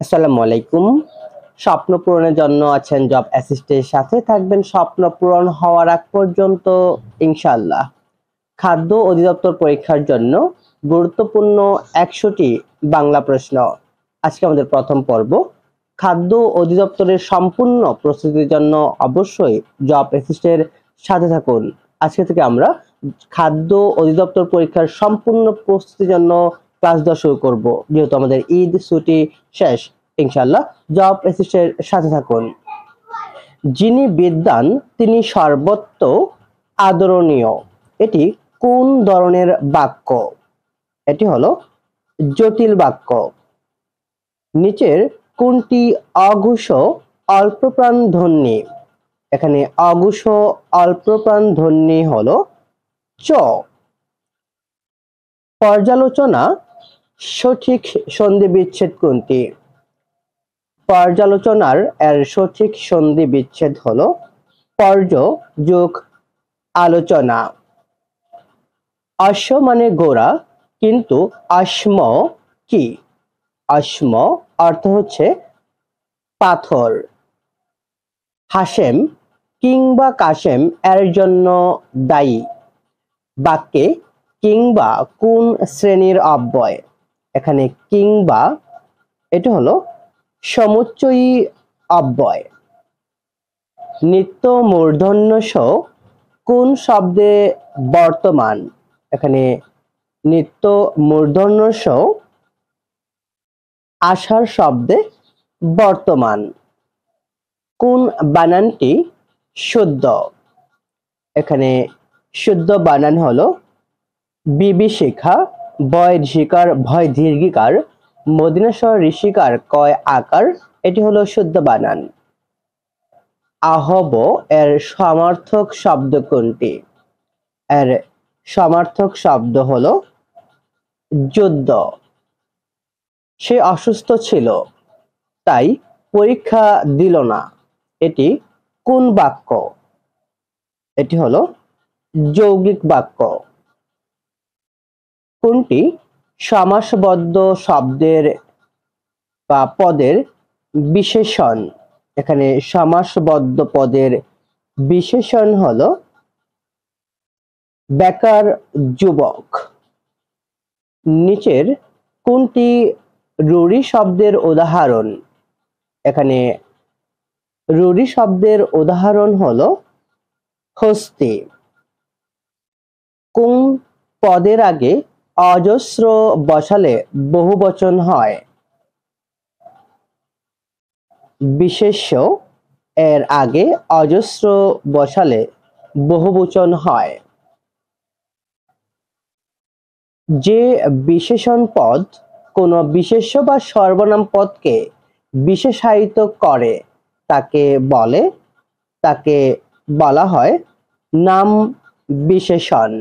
আসসালামু আলাইকুম। স্বপ্ন পূরণের জন্য আছেন জব অ্যাসিস্টের সাথে থাকবেন স্বপ্ন পূরণ হওয়ার আগ পর্যন্ত ইনশাআল্লাহ। খাদ্য অধিদপ্তর পরীক্ষার জন্য গুরুত্বপূর্ণ ১০০টি বাংলা প্রশ্ন। আজকে আমাদের প্রথম পর্ব। খাদ্য অধিদপ্তরের সম্পূর্ণ প্রস্তুতির জন্য অবশ্যই জব অ্যাসিস্টের সাথে থাকুন। আজকে থেকে আমরা খাদ্য অধিদপ্তর পরীক্ষার সম্পূর্ণ প্রস্তুতির জন্য ক্লাস দেওয়া শুরু করব। যেহেতু আমাদের ঈদ ছুটি শেষ, ইনশাআল্লাহ জব অ্যাসিস্টের সাথে থাকুন। যিনি বিদ্বান তিনি সর্বত্র আদরণীয়। এটি কোন ধরনের বাক্য? এটি হলো জটিল বাক্য। নিচের কোনটি অঘোষ অল্পপ্রাণ ধ্বনি? এখানে অঘোষ অল্পপ্রাণ ধ্বনি হলো চ। পর্যালোচনা সঠিক সন্ধি বিচ্ছেদ কোনটি? পর্যালোচনার সঠিক সন্ধি বিচ্ছেদ হলো পর্য যোগ আলোচনা। অশ্ব মানে ঘোড়া, কিন্তু অশ্ম কি? অশ্ম অর্থ হচ্ছে পাথর। হাসেম কিংবা কাসেম এর জন্য দায়ী। বাক্যে কিংবা কোন শ্রেণীর অব্যয়? এখানে কিংবা এটা হলো সমুচ্চয়ী অব্যয়। নিত্য মূর্ধন্য ষ কোন শব্দে বর্তমান? এখানে নিত্য মূর্ধন্য ষ আষাঢ় শব্দে বর্তমান। কোন বানানটি শুদ্ধ? এখানে শুদ্ধ বানান হলো বিভীষিকা, বয় ঋষিকার, ভয় দীর্ঘিকার, মদিনাস্বর ঋষিকার, কয় আকার। এটি হলো শুদ্ধ বানান। আহব এর সমার্থক শব্দ কোনটি? এর সমার্থক শব্দ হলো যুদ্ধ। সে অসুস্থ ছিল, তাই পরীক্ষা দিল না। এটি কোন বাক্য? এটি হলো যৌগিক বাক্য। কোনটি সমাসবদ্ধ শব্দের বা পদের বিশেষণ? এখানে সমাসবদ্ধ পদের বিশেষণ হলো বেকার যুবক। নিচের কোনটি রুড়ি শব্দের উদাহরণ? এখানে রুড়ি শব্দের উদাহরণ হলো হস্তি। কোন পদের আগে অজস্র বসালে বহুবচন হয়? বিশেষ্য এর আগে অজস্র বসালে বহুবচন হয়। যে বিশেষণ পদ কোন বিশেষ্য বা সর্বনাম পদকে বিশেষায়িত করে তাকে বলা হয় নাম বিশেষণ।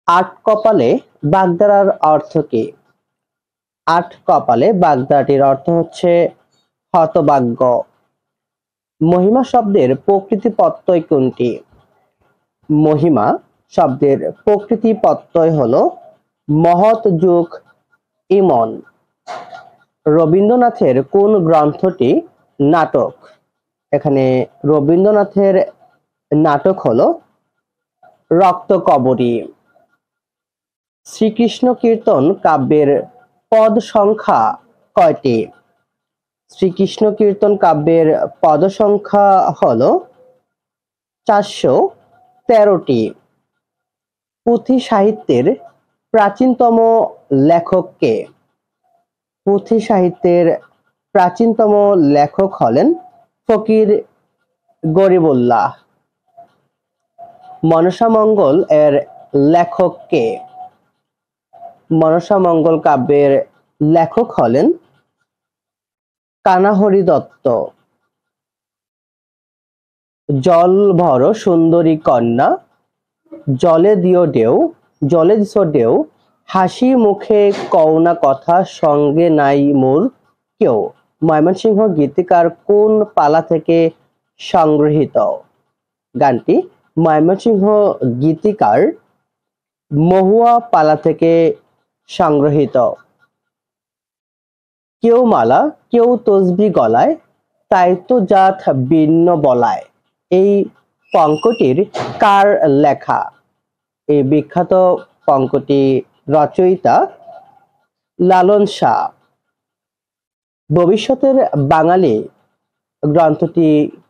আট কপালে বাগধারার অর্থ কি? আট কপালে বাগধারাটির অর্থ হচ্ছে হতভাগ্য। মহিমা শব্দের প্রকৃতি প্রত্যয় কোনটি? মহিমা শব্দের প্রকৃতি প্রত্যয় হলো মহৎ যোগ ইমন। রবীন্দ্রনাথের কোন গ্রন্থটি নাটক? এখানে রবীন্দ্রনাথের নাটক হলো রক্তকরবী। শ্রীকৃষ্ণ কীর্তন কাব্যের পদ সংখ্যা কয়টি? শ্রীকৃষ্ণ কীর্তন কাব্যের পদ সংখ্যা হলো 413টি। পুঁথি সাহিত্যের প্রাচীনতম লেখক কে? পুঁথি সাহিত্যের প্রাচীনতম লেখক হলেন ফকির গরিবুল্লাহ। মনসামঙ্গল এর লেখক কে? মনসামঙ্গল কাব্যের লেখক হলেন কানাহরি দত্ত। জল ভরো সুন্দরী কন্যা, জলে দিও ঢেউ, জলে দিছ ঢেউ, হাসি মুখে কও না কথা, সঙ্গে নাই মোর কেউ। ময়মনসিংহ গীতিকার কোন পালা থেকে সংগৃহীত? গানটি ময়মনসিংহ গীতিকার মহুয়া পালা থেকে সংগৃহীত। কেউ মালা কেউ তসবি গলায়, তাই তো জাত ভিন্ন বলায়। এই পঙ্কটির কার লেখা? এই বিখ্যাত পঙ্কটি রচয়িতা লালন শাহ। ভবিষ্যতের বাঙালি গ্রন্থটি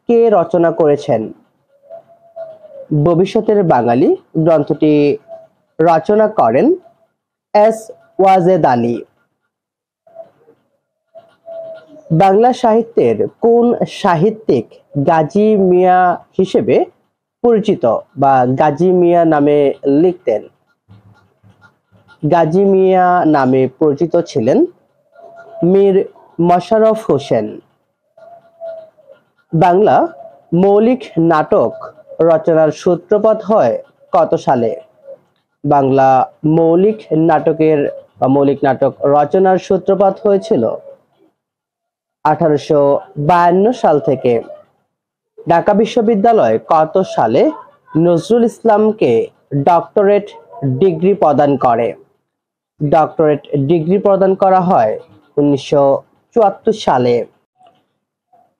কে রচনা করেছেন? ভবিষ্যতের বাঙালি গ্রন্থটি রচনা করেন এস ওয়াজেদ আলী। বাংলা সাহিত্যের কোন সাহিত্যিক গাজী মিয়া হিসেবে পরিচিত বা গাজী মিয়া নামে লিখতেন? গাজী মিয়া নামে পরিচিত ছিলেন মীর মশাররফ হোসেন। বাংলা মৌলিক নাটক রচনার সূত্রপাত হয় কত সালে? বাংলা মৌলিক নাটক রচনার সূত্রপাত হয়েছিল 1852 সাল থেকে। ঢাকা বিশ্ববিদ্যালয় কত সালে নজরুল ইসলামকে ডক্টরেট ডিগ্রি প্রদান করে? ডক্টরেট ডিগ্রি প্রদান করা হয় 1974 সালে।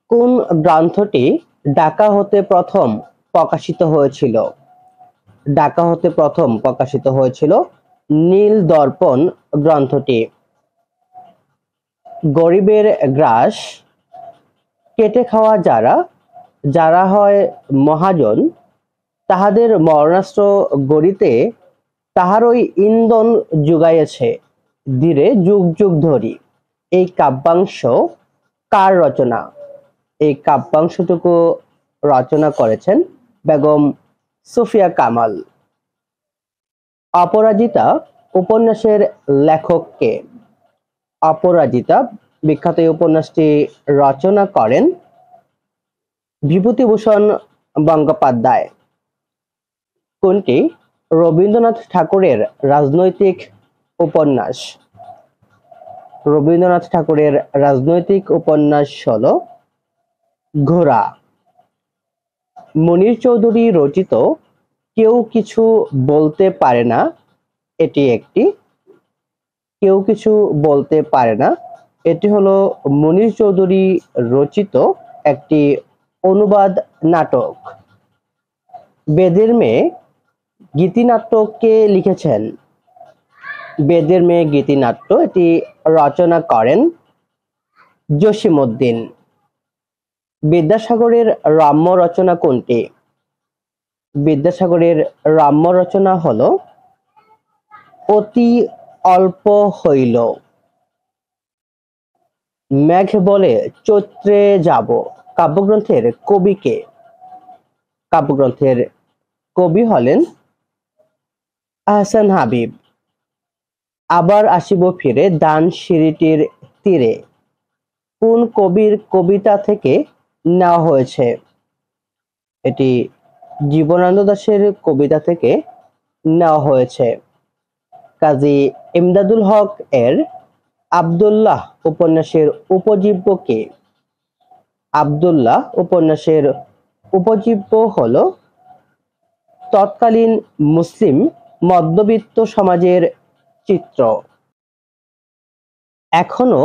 কোন গ্রন্থটি ঢাকা হতে প্রথম প্রকাশিত হয়েছিল? ঢাকা হতে প্রথম প্রকাশিত হয়েছিল নীল দর্পণ গ্রন্থটি। গরিবের গ্রাস কেটে খাওয়া যারা হয় মহাজন, তাহাদের মরণাস্ত্র গড়িতে তাহারই ইন্ধন জুগাইয়াছে ধীরে যুগ যুগ ধরি। এই কাব্যাংশ কার রচনা? এই কাব্যাংশটুকু রচনা করেছেন বেগম সুফিয়া কামাল। অপরাজিতা উপন্যাসের লেখক কে? অপরাজিতা বিখ্যাত এই উপন্যাসটি রচনা করেন বিভূতিভূষণ বন্দ্যোপাধ্যায়। কোনটি রবীন্দ্রনাথ ঠাকুরের রাজনৈতিক উপন্যাস? রবীন্দ্রনাথ ঠাকুরের রাজনৈতিক উপন্যাস হলো ঘোড়া। মুনীর চৌধুরী রচিত কেউ কিছু বলতে পারে না এটি হলো মুনীর চৌধুরী রচিত একটি অনুবাদ নাটক। বেদের মেয়ে গীতিনাট্য কে লিখেছেন? বেদের মেয়ে গীতিনাট্য এটি রচনা করেন জসীমউদ্দীন। বিদ্যাসাগরের রম্য রচনা কোনটি? বিদ্যাসাগরের রম্য রচনা হলো অতি অল্প হইল। মেঘ বলে চৈত্রে যাব কাব্যগ্রন্থের কবি কে? কাব্যগ্রন্থের কবি হলেন আহসান হাবীব। আবার আসিব ফিরে ধানসিঁড়িটির তীরে কোন কবির কবিতা থেকে নেওয়া হয়েছে? এটি জীবনানন্দ দাশের কবিতা থেকে নেওয়া হয়েছে। কাজী ইমদাদুল হক এর আব্দুল্লাহ উপন্যাসের উপজীব্য কে? আব্দুল্লাহ উপন্যাসের উপজীব্য হলো তৎকালীন মুসলিম মধ্যবিত্ত সমাজের চিত্র। এখনো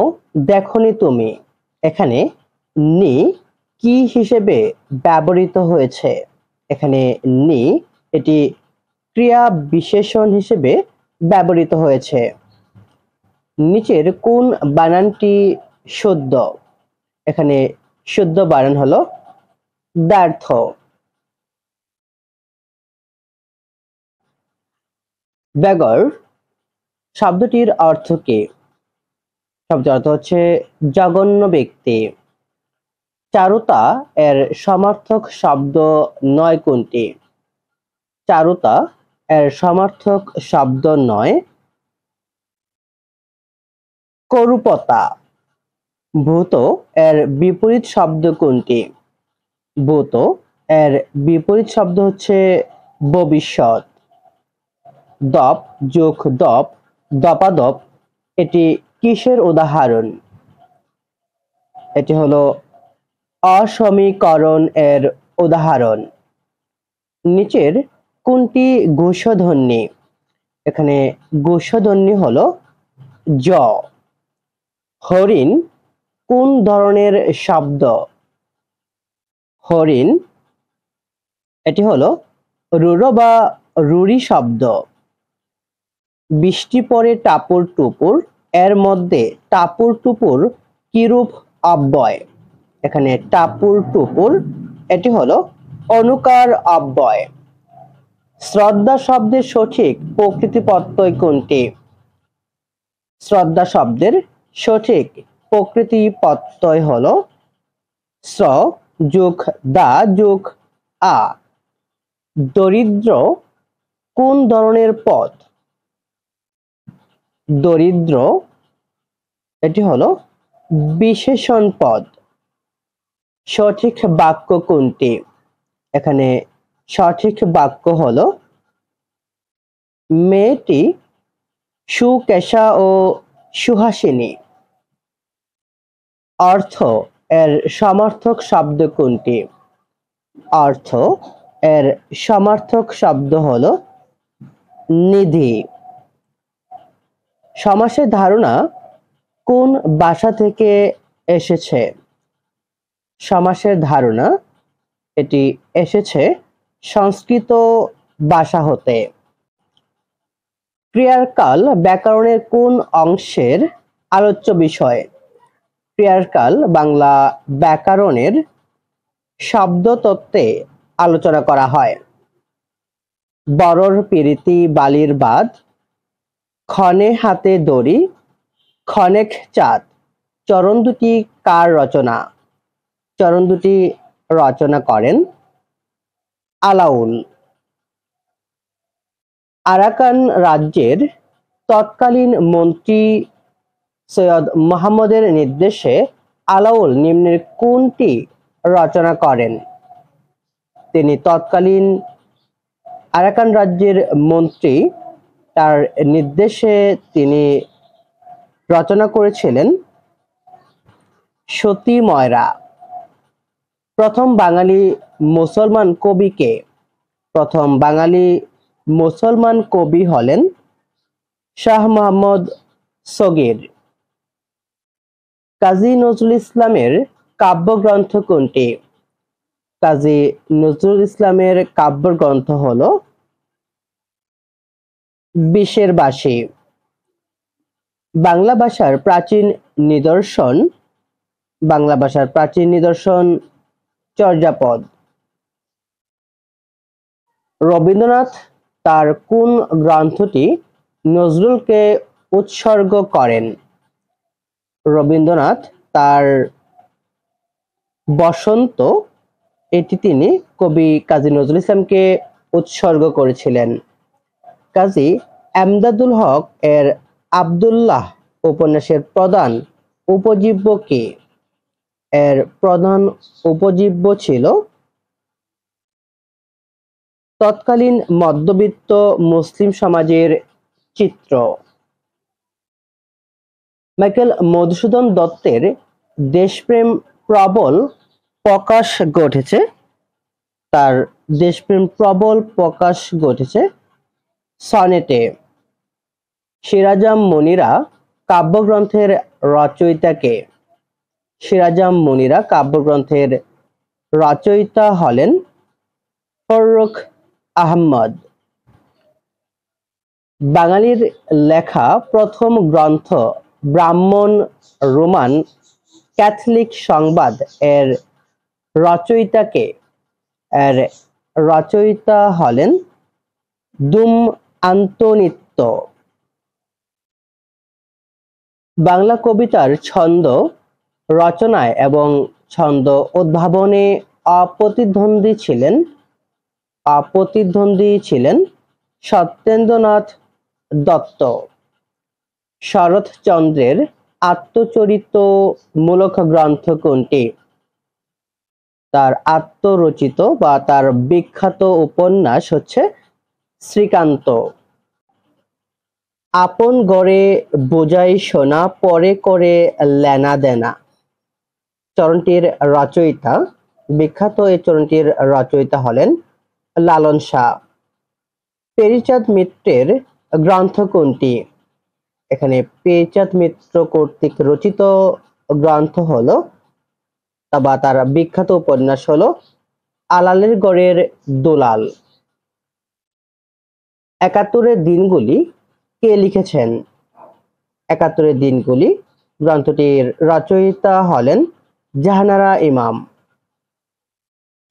দেখনি তুমি, এখানে নি কি হিসেবে ব্যবহৃত হয়েছে? এখানে নি এটি ক্রিয়া বিশেষণ হিসেবে ব্যবহৃত হয়েছে। নিচের কোন বানানটি শুদ্ধ? এখানে শুদ্ধ বানান হলো দ্ব্যর্থ। বেগর শব্দটির অর্থ কি? শব্দের অর্থ হচ্ছে জঘন্য ব্যক্তি। চারুতা এর সমার্থক শব্দ নয় কোনটি? চারুতা এর সমার্থক শব্দ নয় করুপতা। ভূত এর বিপরীত শব্দ কোনটি? ভূত এর বিপরীত শব্দ হচ্ছে ভবিষ্যৎ। দপ যোগ দপ দপাদপ এটি কিসের উদাহরণ? এটি হলো অসমীকরণ এর উদাহরণ। নিচের কোনটি ঘোষধ্বনি? এখানে ঘোষধ্বনি হলো জ। হ হরিণ কোন ধরনের শব্দ? হরিণ এটি হলো রুরো বা রুরি শব্দ। বৃষ্টি পড়ে টাপুর টুপুর, এর মধ্যে টাপুর টুপুর কিরূপ অব্যয়? এখানে টাপুর টুপুর এটি হলো অনুকার অব্যয়। শ্রদ্ধা শব্দের সঠিক প্রকৃতি প্রত্যয় কোনটি? শ্রদ্ধা শব্দের সঠিক প্রকৃতি প্রত্যয় হলো শ্র যোগ দা যোগ আ। দরিদ্র কোন ধরনের পদ? দরিদ্র এটি হলো বিশেষণ পদ। সঠিক বাক্য কোনটি? এখানে সঠিক বাক্য হলো মেয়েটি সুকেশা ও সুহাসিনী। অর্থ এর সমার্থক শব্দ কোনটি? অর্থ এর সমার্থক শব্দ হলো নিধি। সমাসের ধারণা কোন ভাষা থেকে এসেছে? সমাসের ধারণা এটি এসেছে সংস্কৃত ভাষা হতে। ক্রিয়ার কাল ব্যাকরণের কোন অংশের আলোচ্য বিষয়? ক্রিয়ার কাল বাংলা ব্যাকরণের শব্দতত্ত্বে আলোচনা করা হয়। বরর পিরিতি বালির বাঁধ, ক্ষণে হাতে দড়ি, ক্ষণেক চাঁদ, চরণ দুটি কার রচনা? চরণ দুটি রচনা করেন আলাউল। আরাকান রাজ্যের তৎকালীন মন্ত্রী সৈয়দ মুহাম্মদের নির্দেশে আলাউল নিম্নের কোনটি রচনা করেন? তিনি তৎকালীন আরাকান রাজ্যের মন্ত্রী, তার নির্দেশে তিনি রচনা করেছিলেন সতী ময়রা। প্রথম বাঙালি মুসলমান কবি কে? প্রথম বাঙালি মুসলমান কবি হলেন শাহ মোহাম্মদ সগীর। কাজী নজরুল ইসলামের কাব্যগ্রন্থ কোনটি? কাজী নজরুল ইসলামের কাব্যগ্রন্থ হলো বিশের বাসী। বাংলা ভাষার প্রাচীন নিদর্শন, বাংলা ভাষার প্রাচীন নিদর্শন চর্যাপদ। রবীন্দ্রনাথ তার কোন গ্রন্থটি নজরুলকে উৎসর্গ করেন? রবীন্দ্রনাথ তার বসন্ত এটি তিনি কবি কাজী নজরুল ইসলামকে উৎসর্গ করেছিলেন। কাজী এমদাদুল হক এর আব্দুল্লাহ উপন্যাসের প্রধান উপজীব্য কি? এর প্রধান উপজীব্য ছিল তৎকালীন মধ্যবিত্ত মুসলিম সমাজের চিত্র। মাইকেল মধুসূদন দত্তের দেশপ্রেম প্রবল প্রকাশ ঘটেছে, তার দেশপ্রেম প্রবল প্রকাশ ঘটেছে সনেটে। সিরাজাম মুনিরা কাব্যগ্রন্থের রচয়িতা কে? সিরাজাম মুনিরা কাব্যগ্রন্থের রচয়িতা হলেন ফররুখ আহমদ। বাঙালির লেখা প্রথম গ্রন্থ ব্রাহ্মণ রোমান ক্যাথলিক সংবাদ এর রচয়িতা কে? এর রচয়িতা হলেন দুম আন্তনিত্য। বাংলা কবিতার ছন্দ রচনায় এবং ছন্দ উদ্ভাবনে অপ্রতিদ্বন্দ্বী ছিলেন সত্যেন্দ্রনাথ দত্ত। শরৎচন্দ্রের আত্মচরিতমূলক গ্রন্থ কোনটি? তার আত্মরচিত বা তার বিখ্যাত উপন্যাস হচ্ছে শ্রীকান্ত। আপন গড়ে বোঝাই সোনা, পরে করে লেনা দেনা চরণটির রচয়িতা, বিখ্যাত এই চরণটির রচয়িতা হলেন লালন শাহ। পেরিচাঁদ মিত্রের গ্রন্থ কোনটি? এখানে পেচাঁদ মিত্র কর্তৃক রচিত গ্রন্থ হলো বা তার বিখ্যাত উপন্যাস হলো আলালের গড়ের দুলাল। ৭১-এর দিনগুলি কে লিখেছেন? ৭১-এর দিনগুলি গ্রন্থটির রচয়িতা হলেন জাহানারা ইমাম।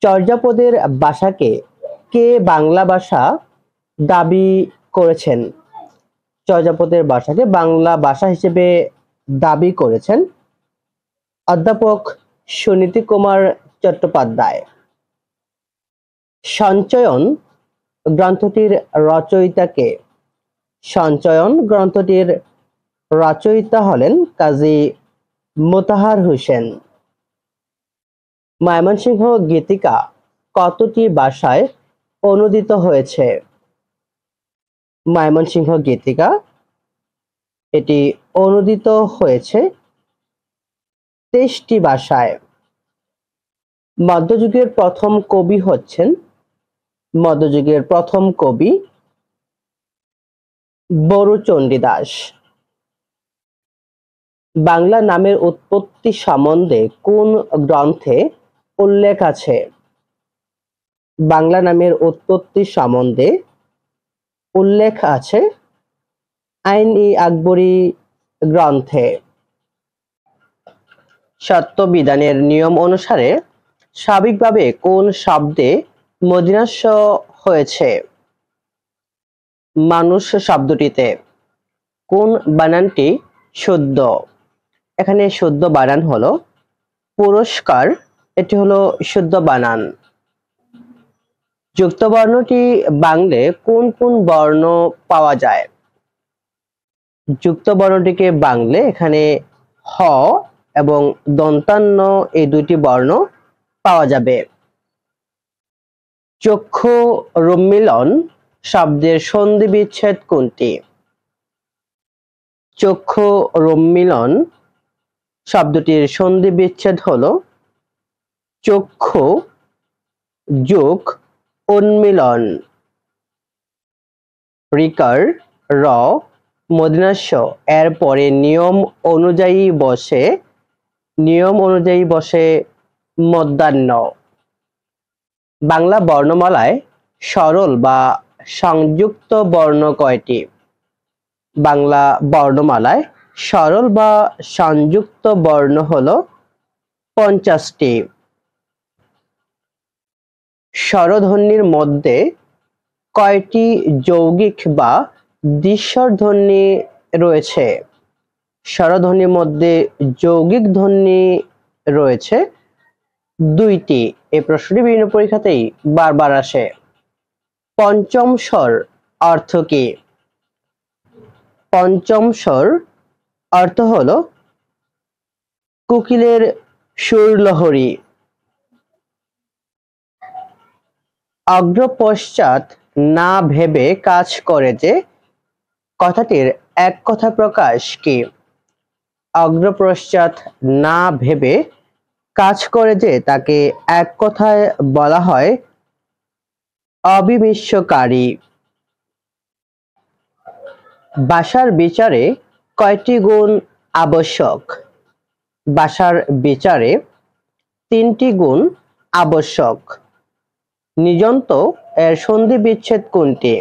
চর্যাপদের ভাষাকে কে বাংলা ভাষা দাবি করেছেন? চর্যাপদের ভাষাকে বাংলা ভাষা হিসেবে দাবি করেছেন অধ্যাপক সুনীতি কুমার চট্টোপাধ্যায়। সঞ্চয়ন গ্রন্থটির রচয়িতা কে? সঞ্চয়ন গ্রন্থটির রচয়িতা হলেন কাজী মোতাহার হোসেন। ময়মনসিংহ গীতিকা কতটি ভাষায় অনূদিত হয়েছে? ময়মনসিংহ গীতিকা এটি অনূদিত হয়েছে ২৩টি ভাষায়। মধ্যযুগের প্রথম কবি হচ্ছেন মধ্যযুগের প্রথম কবি বড়ুচণ্ডী দাস। বাংলা নামের উৎপত্তি সম্বন্ধে কোন গ্রন্থে উল্লেখ আছে? বাংলা নামের উৎপত্তি সম্বন্ধে উল্লেখ আছে আইন-ই-আকবরী গ্রন্থে। সত্যবিধানের নিয়ম অনুসারে স্বাভাবিকভাবে কোন শব্দে মূর্ধন্য হয়েছে? মানুষ শব্দটিতে কোন বানানটি শুদ্ধ? এখানে শুদ্ধ বানান হলো পুরস্কার, এটি হলো শুদ্ধ বানান। যুক্ত বর্ণটি বাংলে কোন কোন বর্ণ পাওয়া যায়? যুক্ত বর্ণটিকে বাংলে এখানে হ এবং দন্তান্ন এই দুইটি বর্ণ পাওয়া যাবে। চক্ষু রোমমিলন শব্দের সন্ধি বিচ্ছেদ কোনটি? চক্ষু রোমমিলন শব্দটির সন্ধি বিচ্ছেদ হলো চক্ষু যোগ উন্মিলন। রিকার র মূর্ধন্য এর পরে নিয়ম অনুযায়ী বসে মধ্যাহ্ন। বাংলা বর্ণমালায় সরল বা সংযুক্ত বর্ণ কয়টি? বাংলা বর্ণমালায় সরল বা সংযুক্ত বর্ণ হলো 50টি। স্বরধ্বনির মধ্যে কয়টি যৌগিক বা দ্বিস্বর ধ্বনি রয়েছে? স্বরধ্বনির মধ্যে যৌগিক ধ্বনি রয়েছে 2টি। এই প্রশ্নটি বিভিন্ন পরীক্ষাতেই বারবার আসে। পঞ্চম স্বর অর্থ কি? পঞ্চম স্বর অর্থ হলো কোকিলের সুরলহরী। অগ্রপশ্চাৎ না ভেবে কাজ করে যে কথাটির এক কথা প্রকাশ কি? অগ্রপশ্চাৎ না ভেবে কাজ করে যে তাকে এক কথায় বলা হয় অবিমিশ্রকারী। ভাষার বিচারে কয়টি গুণ আবশ্যক? ভাষার বিচারে 3টি গুণ আবশ্যক। নিযন্ত এর সন্ধি বিচ্ছেদ কোনটি?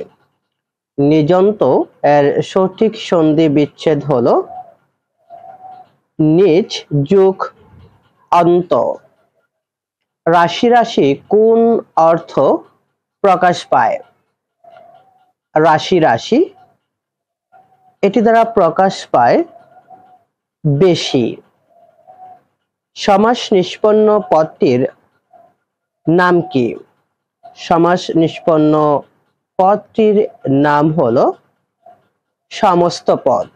নিযন্ত এর সঠিক সন্ধি বিচ্ছেদ হলো নিচ যোগ অন্ত। রাশি রাশি কোন অর্থ প্রকাশ পায়? রাশি রাশি এটি দ্বারা প্রকাশ পায় বেশি। সমাস নিষ্পন্ন পদটির নাম কি? সমাস নিষ্পন্ন পদটির নাম হলো সমস্ত পদ।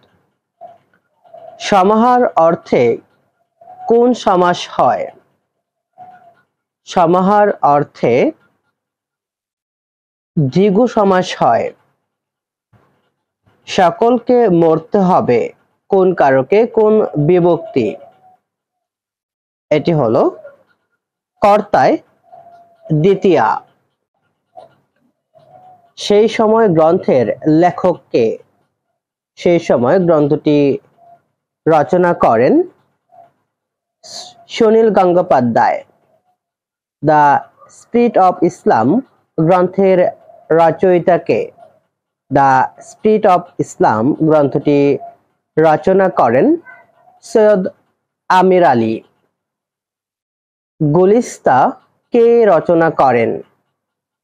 সমাহার অর্থে কোন সমাস হয়? সমাহার অর্থে দ্বিগু সমাস হয়। সকলকে মরতে হবে কোন কারকে কোন বিভক্তি? এটি হলো কর্তায় দ্বিতীয়া। সেই সময় গ্রন্থের লেখক কে? সেই সময় গ্রন্থটি রচনা করেন Sunil Gangopadhyay. The spirit of Islam গ্রন্থের রচয়িতাকে? দ্য স্পিরিট অফ ইসলাম গ্রন্থটি রচনা করেন সৈয়দ আমির আলী। গুলিস্তা কে রচনা করেন?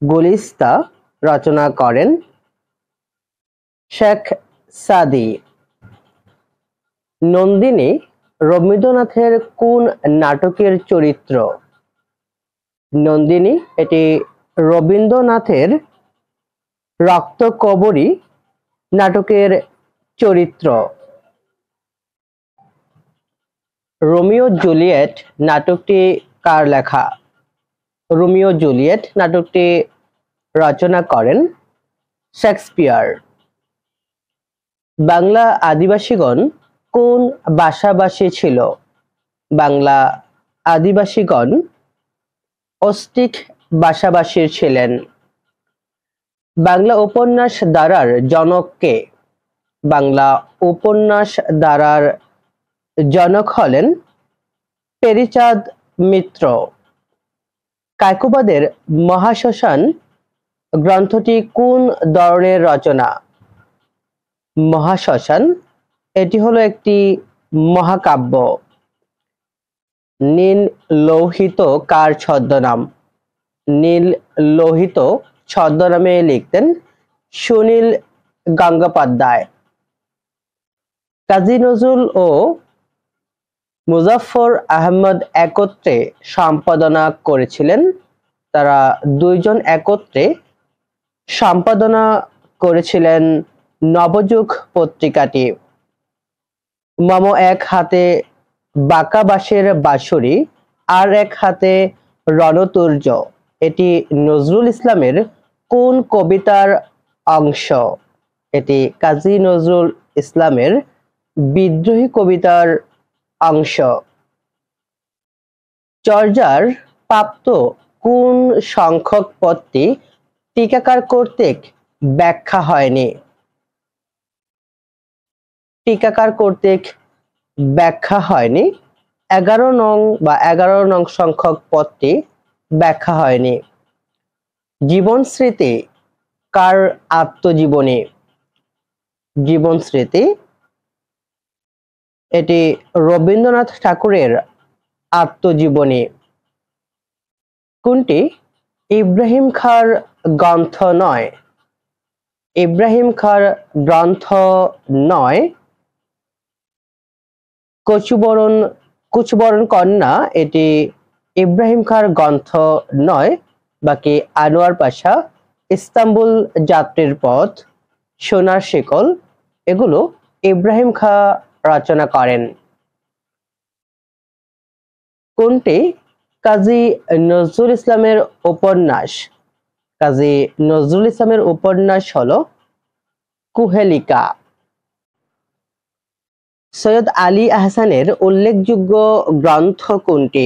গুলিস্তা রচনা করেন শেখ সাদি। নন্দিনী রবীন্দ্রনাথের কোন নাটকের চরিত্র? নন্দিনী এটি রবীন্দ্রনাথের রক্তকরবী নাটকের চরিত্র। রোমিও জুলিয়েট নাটকটি কার লেখা? রোমিও জুলিয়েট নাটকটি রচনা করেন শেক্সপিয়ার। বাংলা আদিবাসীগণ কোন ভাষাভাষী ছিল? বাংলা আদিবাসীগণ অস্টিক ভাষাভাষী ছিলেন। বাংলা উপন্যাস ধারার জনক কে? বাংলা উপন্যাস ধারার জনক হলেন পেরিচাঁদ মিত্র। কায়কোবাদের মহাশ্মশান গ্রন্থটি কোন ধরনের রচনা? মহাশ্মশান এটি হলো একটি মহাকাব্য। নীল লোহিত কার ছদ্মনাম? নীল লোহিত ছদ্মনামে লিখতেন সুনীল গঙ্গোপাধ্যায়। কাজী নজরুল ও মুজাফফর আহমদ একত্রে সম্পাদনা করেছিলেন। তারা দুইজন একত্রে সম্পাদনা করেছিলেন নবযুগ পত্রিকাটি। মম এক হাতে বাঁকা বাঁশের বাঁশরি, আর এক হাতে রণতুর্য, এটি নজরুল ইসলামের কোন কবিতার অংশ? এটি কাজী নজরুল ইসলামের বিদ্রোহী কবিতার অংশ। চর্যার প্রাপ্ত কোন সংখ্যক পদটি টিকাকার কর্তৃক ব্যাখ্যা হয়নি? টিকাকার কর্তৃক ব্যাখ্যা হয়নি। 11 নং বা 11 নং সংখ্যক পদটি ব্যাখ্যা হয়নি। জীবন স্মৃতি কার আত্মজীবনী? জীবন স্মৃতি এটি রবীন্দ্রনাথ ঠাকুরের আত্মজীবনী। কোনটি ইব্রাহিম খাঁর গ্রন্থ নয়? ইব্রাহিম খাঁর গ্রন্থ নয়। কুচবরণ কন্যা এটি ইব্রাহিম খাঁর গ্রন্থ নয়। বাকি আনোয়ার পাশা, ইস্তাম্বুল যাত্রীর পথ, সোনার শিকল এগুলো ইব্রাহিম খাঁ রচনা করেন। কোনটি কাজী নজরুল ইসলামের উপন্যাস? কাজী নজরুল ইসলামের উপন্যাস হলো কুহেলিকা। সৈয়দ আলী আহসানের উল্লেখযোগ্য গ্রন্থ কোনটি?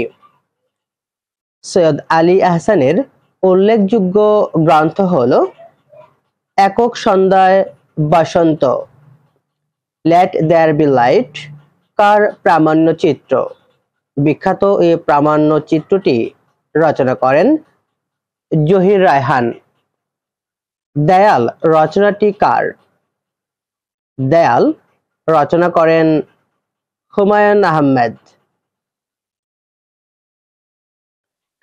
সৈয়দ আলী আহসানের উল্লেখযোগ্য গ্রন্থ হলো একক সন্ধ্যায় বসন্ত। লেট দেয়ার বি লাইট কার প্রামাণ্য চিত্র? বিখ্যাত এই প্রামাণ্য চিত্রটি রচনা করেন জহির রায়হান। দেয়াল রচনাটি কার? দেয়াল রচনা করেন হুমায়ুন আহমেদ।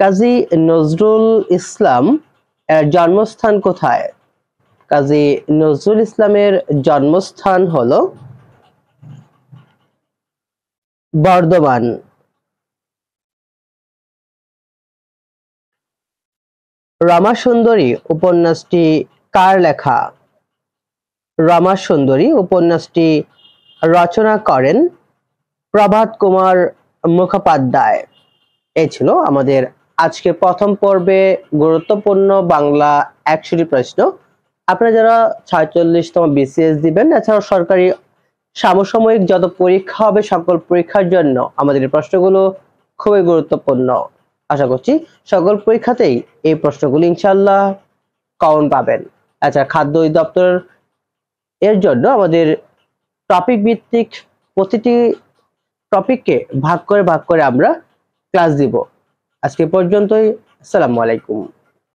কাজী নজরুল ইসলাম এর জন্মস্থান কোথায়? কাজী নজরুল ইসলামের জন্মস্থান হলো বর্ধমান। রমা সুন্দরী উপন্যাসটি কার লেখা? রমা সুন্দরী উপন্যাসটি রচনা করেন প্রভাত কুমার মুখোপাধ্যায়। এই ছিল আমাদের আজকের প্রথম পর্বে গুরুত্বপূর্ণ বাংলা 100টি প্রশ্ন। আপনারা যারা 46তম বিসিএস দিবেন, এছাড়াও সরকারি সমসাময়িক যত পরীক্ষা হবে সকল পরীক্ষার জন্য আমাদের এই প্রশ্নগুলো খুবই গুরুত্বপূর্ণ। আশা করছি সকল পরীক্ষাতেই এই প্রশ্নগুলো ইনশাআল্লাহ কমন পাবেন। আচ্ছা, খাদ্য অধিদপ্তর এর জন্য আমাদের টপিক ভিত্তিক প্রতিটি টপিককে ভাগ করে আমরা ক্লাস দিব। আজকে পর্যন্তই। আসসালামু আলাইকুম।